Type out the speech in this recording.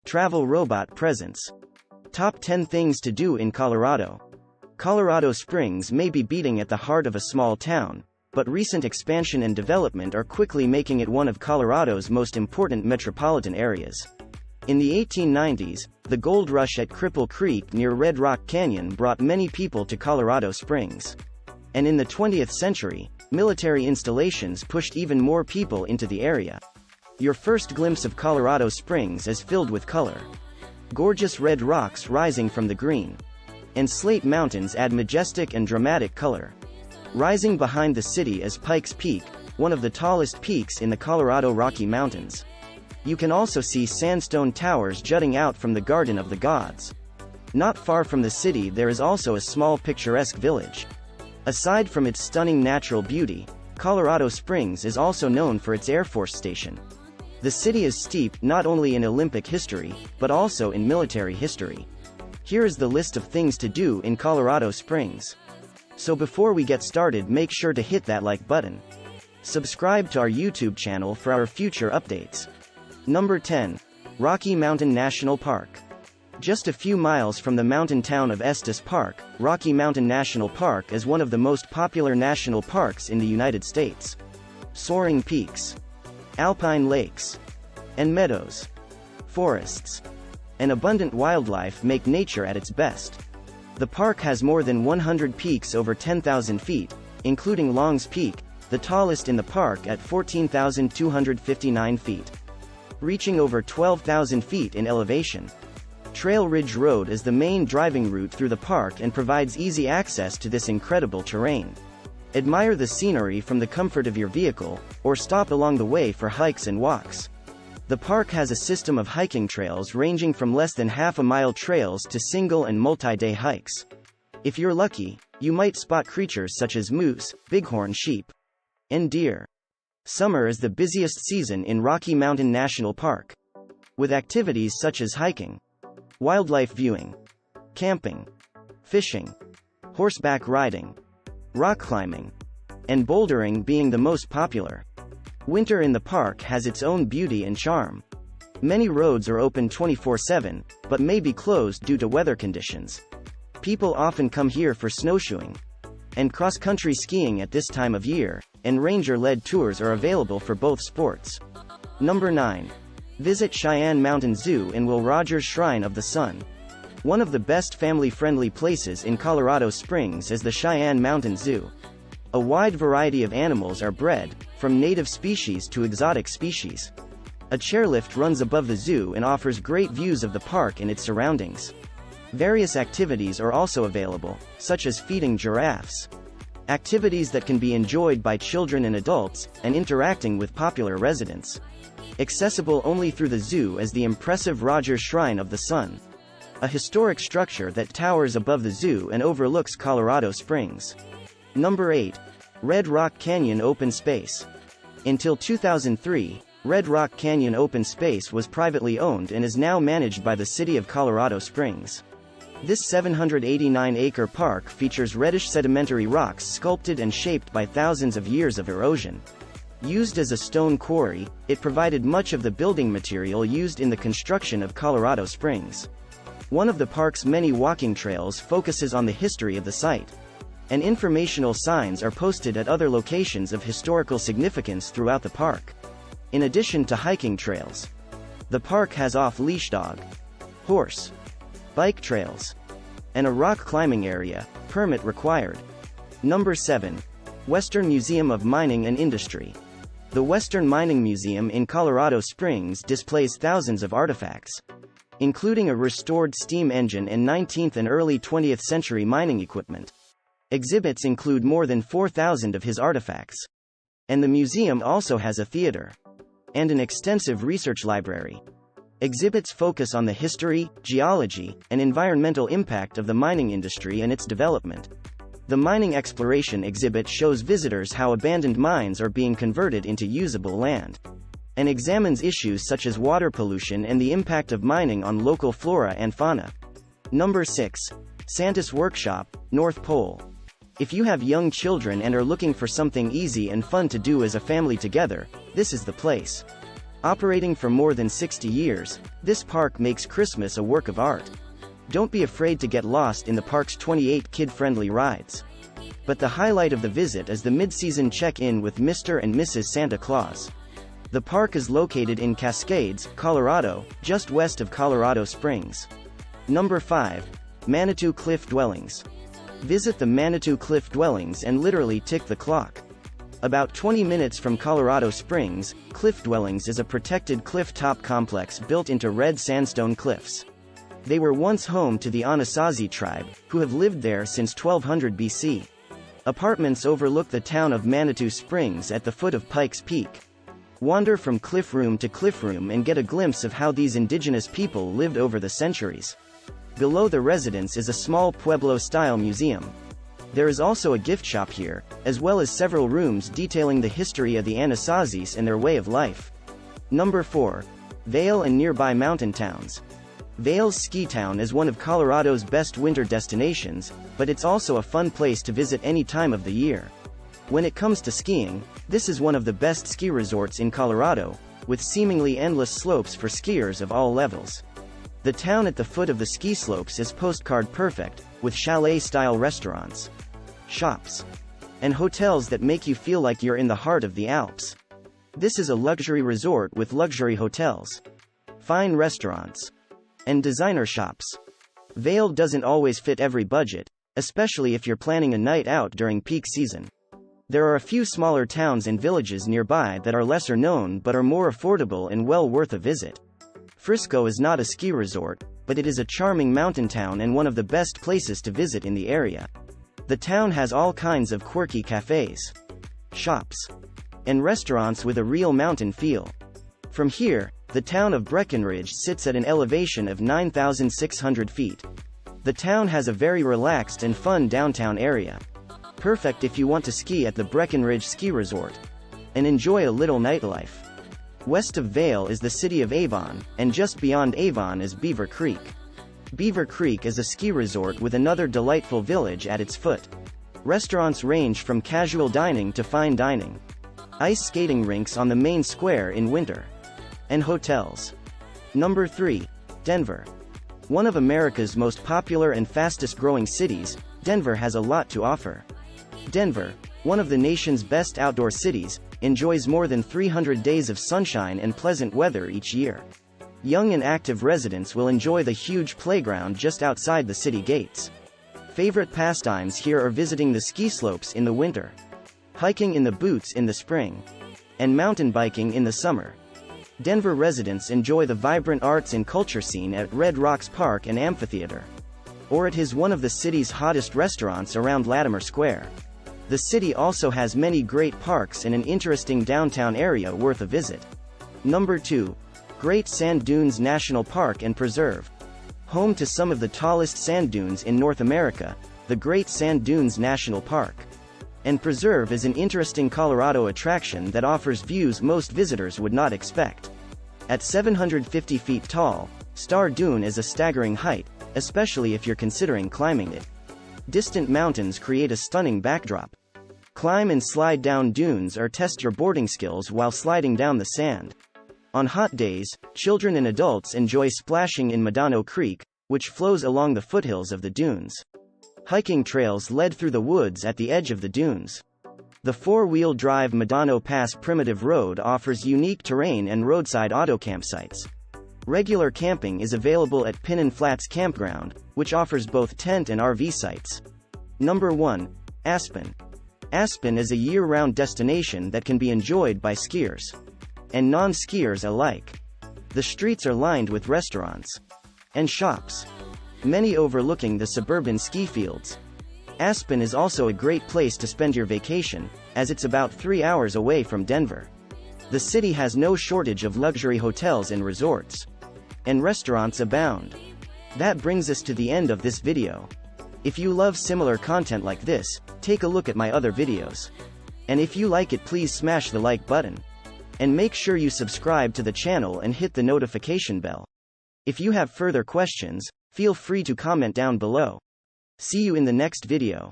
Travel robot presence. Top 10 things to do in Colorado. Colorado Springs may be beating at the heart of a small town, but recent expansion and development are quickly making it one of Colorado's most important metropolitan areas. In the 1890s, the gold rush at Cripple Creek near Red Rock Canyon brought many people to Colorado Springs. And in the 20th century, military installations pushed even more people into the area. Your first glimpse of Colorado Springs is filled with color. Gorgeous red rocks rising from the green. And slate mountains add majestic and dramatic color. Rising behind the city is Pikes Peak, one of the tallest peaks in the Colorado Rocky Mountains. You can also see sandstone towers jutting out from the Garden of the Gods. Not far from the city there is also a small picturesque village. Aside from its stunning natural beauty, Colorado Springs is also known for its Air Force Station. The city is steeped not only in Olympic history, but also in military history. Here is the list of things to do in Colorado Springs. So before we get started, make sure to hit that like button. Subscribe to our YouTube channel for our future updates. Number 10. Rocky Mountain National Park. Just a few miles from the mountain town of Estes Park, Rocky Mountain National Park is one of the most popular national parks in the United States. Soaring peaks, alpine lakes, and meadows, forests, and abundant wildlife make nature at its best. The park has more than 100 peaks over 10,000 feet, including Long's Peak, the tallest in the park at 14,259 feet, reaching over 12,000 feet in elevation. Trail Ridge Road is the main driving route through the park and provides easy access to this incredible terrain. Admire the scenery from the comfort of your vehicle, or stop along the way for hikes and walks. The park has a system of hiking trails ranging from less than half-a-mile trails to single and multi-day hikes. If you're lucky, you might spot creatures such as moose, bighorn sheep, and deer. Summer is the busiest season in Rocky Mountain National Park, with activities such as hiking, wildlife viewing, camping, fishing, horseback riding, rock climbing, and bouldering being the most popular. Winter in the park has its own beauty and charm. Many roads are open 24/7, but may be closed due to weather conditions. People often come here for snowshoeing and cross-country skiing at this time of year, and ranger-led tours are available for both sports. Number 9. Visit Cheyenne Mountain Zoo and Will Rogers Shrine of the Sun. One of the best family-friendly places in Colorado Springs is the Cheyenne Mountain Zoo. A wide variety of animals are bred, from native species to exotic species. A chairlift runs above the zoo and offers great views of the park and its surroundings. Various activities are also available, such as feeding giraffes. Activities that can be enjoyed by children and adults, and interacting with popular residents. Accessible only through the zoo is the impressive Rogers Shrine of the Sun, a historic structure that towers above the zoo and overlooks Colorado Springs. Number 8. Red Rock Canyon Open Space. Until 2003, Red Rock Canyon Open Space was privately owned and is now managed by the City of Colorado Springs. This 789-acre park features reddish sedimentary rocks sculpted and shaped by thousands of years of erosion. Used as a stone quarry, it provided much of the building material used in the construction of Colorado Springs. One of the park's many walking trails focuses on the history of the site, and informational signs are posted at other locations of historical significance throughout the park. In addition to hiking trails, the park has off-leash dog, horse, bike trails, and a rock climbing area, permit required. Number 7. Western Museum of Mining and Industry. The Western Mining Museum in Colorado Springs displays thousands of artifacts, including a restored steam engine and 19th and early 20th century mining equipment. Exhibits include more than 4,000 of his artifacts. And the museum also has a theater and an extensive research library. Exhibits focus on the history, geology, and environmental impact of the mining industry and its development. The mining exploration exhibit shows visitors how abandoned mines are being converted into usable land, and examines issues such as water pollution and the impact of mining on local flora and fauna. Number 6. Santa's Workshop, North Pole. If you have young children and are looking for something easy and fun to do as a family together, this is the place. Operating for more than 60 years, this park makes Christmas a work of art. Don't be afraid to get lost in the park's 28 kid-friendly rides. But the highlight of the visit is the mid-season check-in with Mr. and Mrs. Santa Claus. The park is located in Cascades, Colorado, just west of Colorado Springs. Number 5. Manitou Cliff Dwellings. Visit the Manitou Cliff Dwellings and literally tick the clock. About 20 minutes from Colorado Springs, Cliff Dwellings is a protected cliff-top complex built into red sandstone cliffs. They were once home to the Anasazi tribe, who have lived there since 1200 BC. Apartments overlook the town of Manitou Springs at the foot of Pikes Peak. Wander from cliff room to cliff room and get a glimpse of how these indigenous people lived over the centuries. Below the residence is a small Pueblo-style museum. There is also a gift shop here, as well as several rooms detailing the history of the Anasazis and their way of life. Number 4. Vail and nearby mountain towns. Vail's ski town is one of Colorado's best winter destinations, but it's also a fun place to visit any time of the year. When it comes to skiing, this is one of the best ski resorts in Colorado, with seemingly endless slopes for skiers of all levels. The town at the foot of the ski slopes is postcard perfect, with chalet-style restaurants, shops, and hotels that make you feel like you're in the heart of the Alps. This is a luxury resort with luxury hotels, fine restaurants, and designer shops. Vail doesn't always fit every budget, especially if you're planning a night out during peak season. There are a few smaller towns and villages nearby that are lesser known but are more affordable and well worth a visit. Frisco is not a ski resort, but it is a charming mountain town and one of the best places to visit in the area. The town has all kinds of quirky cafes, shops, and restaurants with a real mountain feel. From here, the town of Breckenridge sits at an elevation of 9,600 feet. The town has a very relaxed and fun downtown area. Perfect if you want to ski at the Breckenridge Ski Resort and enjoy a little nightlife. West of Vail is the city of Avon, and just beyond Avon is Beaver Creek. Beaver Creek is a ski resort with another delightful village at its foot. Restaurants range from casual dining to fine dining. Ice skating rinks on the main square in winter. And hotels. Number 3. Denver. One of America's most popular and fastest-growing cities, Denver has a lot to offer. Denver, one of the nation's best outdoor cities, enjoys more than 300 days of sunshine and pleasant weather each year. Young and active residents will enjoy the huge playground just outside the city gates. Favorite pastimes here are visiting the ski slopes in the winter, hiking in the boots in the spring, and mountain biking in the summer. Denver residents enjoy the vibrant arts and culture scene at Red Rocks Park and Amphitheater, or it is one of the city's hottest restaurants around Latimer Square. The city also has many great parks and an interesting downtown area worth a visit. Number 2. Great Sand Dunes National Park and Preserve. Home to some of the tallest sand dunes in North America, the Great Sand Dunes National Park and Preserve is an interesting Colorado attraction that offers views most visitors would not expect. At 750 feet tall, Star Dune is a staggering height, especially if you're considering climbing it. Distant mountains create a stunning backdrop. Climb and slide down dunes or test your boarding skills while sliding down the sand. On hot days, children and adults enjoy splashing in Medano Creek, which flows along the foothills of the dunes. Hiking trails lead through the woods at the edge of the dunes. The four-wheel drive Medano Pass Primitive Road offers unique terrain and roadside auto campsites. Regular camping is available at Pinnon Flats Campground, which offers both tent and RV sites. Number 1. Aspen. Aspen is a year-round destination that can be enjoyed by skiers and non-skiers alike. The streets are lined with restaurants and shops, many overlooking the suburban ski fields. Aspen is also a great place to spend your vacation, as it's about 3 hours away from Denver. The city has no shortage of luxury hotels and resorts, and restaurants abound. That brings us to the end of this video. If you love similar content like this, take a look at my other videos. And if you like it, please smash the like button. And make sure you subscribe to the channel and hit the notification bell. If you have further questions, feel free to comment down below. See you in the next video.